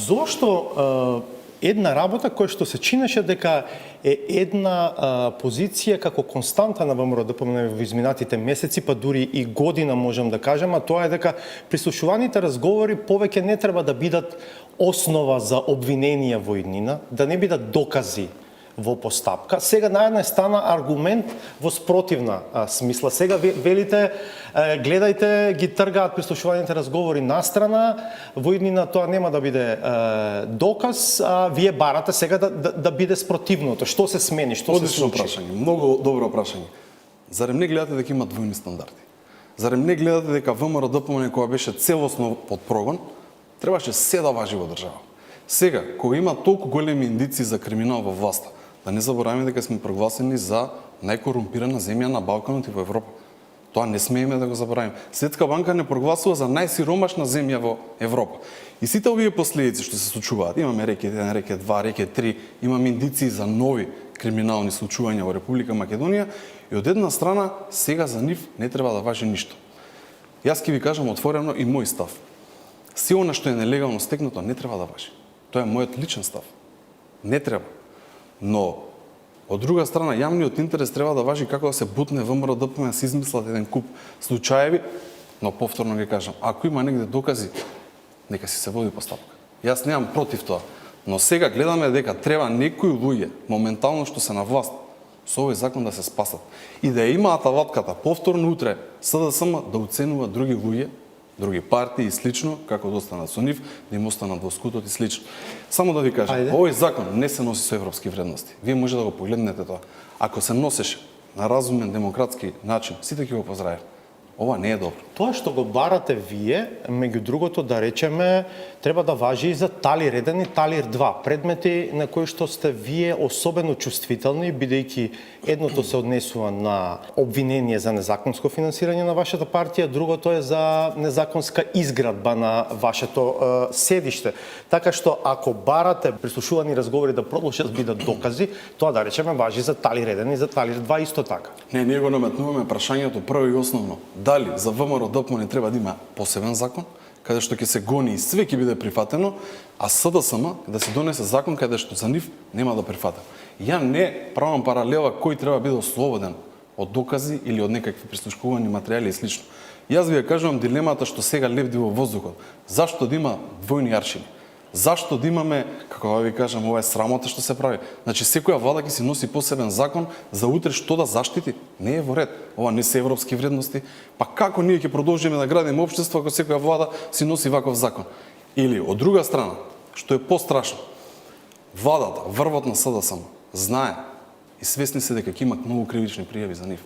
зошто една работа која што се чинеше дека е една позиција како константа на ВМРО-ДПМНЕ во изминатите месеци, па дури и година можам да кажам, а тоа е дека прислушуваните разговори повеќе не треба да бидат основа за обвиненија во иднина, да не бидат докази во постапка. Сега наедна стана аргумент во спротивна смисла. Сега велите, гледајте, ги тргаат прислушуваните разговори настрана, во иднина тоа нема да биде доказ, а вие барате сега да биде спротивното. Што се смени, што се случи? Прашање, многу добро прашање. Зарем не гледате дека има двојни стандарди? Зарем не гледате дека ВМРО-ДПМНЕ која беше целосно под прогон, требаше се да важи во држава? Сега, кога има толку големи индици за криминал во власта, да не забораваме дека сме прогласени за најкорумпирана земја на Балканот и во Европа. Тоа не смееме да го забораваме. Светска банка не прогласува за најсиромашна земја во Европа. И сите овие последици што се случуваат, имаме реке 1, реке 2, реке 3, имаме индиции за нови криминални случувања во Република Македонија и од една страна сега за нив не треба да важи ништо. Јас ќе ви кажам отворено и мој став. Се она што е нелегално стекнато не треба да важи. Тоа е мојот личен став. Не треба. Но, од друга страна, јавниот интерес треба да важи како да се бутне ВМРО-ДПМНЕ, се измислат еден куп случаеви, но повторно ги кажам, ако има негде докази, нека си се води постапка. Јас немам против тоа, но сега гледаме дека треба некои луѓе, моментално што се на власт, со овој закон да се спасат. И да ја имаат алатката, повторно утре, СДСМ да оценува други луѓе, други партии и слично, како да останат со нив, да им останат во скутот и слично. Само да ви кажам, овој закон не се носи со европски вредности. Вие може да го погледнете тоа. Ако се носеше на разумен демократски начин, сите ќе го поздрават. Ова не е добро. Тоа што го барате вие, меѓу другото да речеме, треба да важи и за Талир 1 и Талир 2, предмети на кои што сте вие особено чувствителни, бидејќи едното се однесува на обвинение за незаконско финансирање на вашата партија, другото е за незаконска изградба на вашето седиште. Така што ако барате прислушувани разговори да продолжат бидат докази, тоа да речеме важи за Талир 1 и за Талир 2 исто така. Не, ние го наметнуваме прашањето прво и основно. Дали за ВМРО-ДПМНЕ треба да има посебен закон, каде што ќе се гони и све ќе биде прифатено, а СДСМ да се донесе закон каде што за нив нема да прифатат. Ја не правам паралела кој треба биде ослободен од докази или од некакви прислушкувани материјали и слично. Јас ви ја кажувам дилемата што сега лебди во воздухот. Зашто да има двојни аршини? Зашто да имаме, како да ви кажам, ова е срамота што се прави. Значи секоја влада ќе си носи посебен закон за утре што да заштити. Не е во ред. Ова не се европски вредности. Па како ние ќе продолжиме да градиме општество ако секоја влада си носи ваков закон? Или од друга страна, што е пострашно, владата, врвот на СДСМ, знае и свесни се дека ќе имат многу кривични пријави за нив.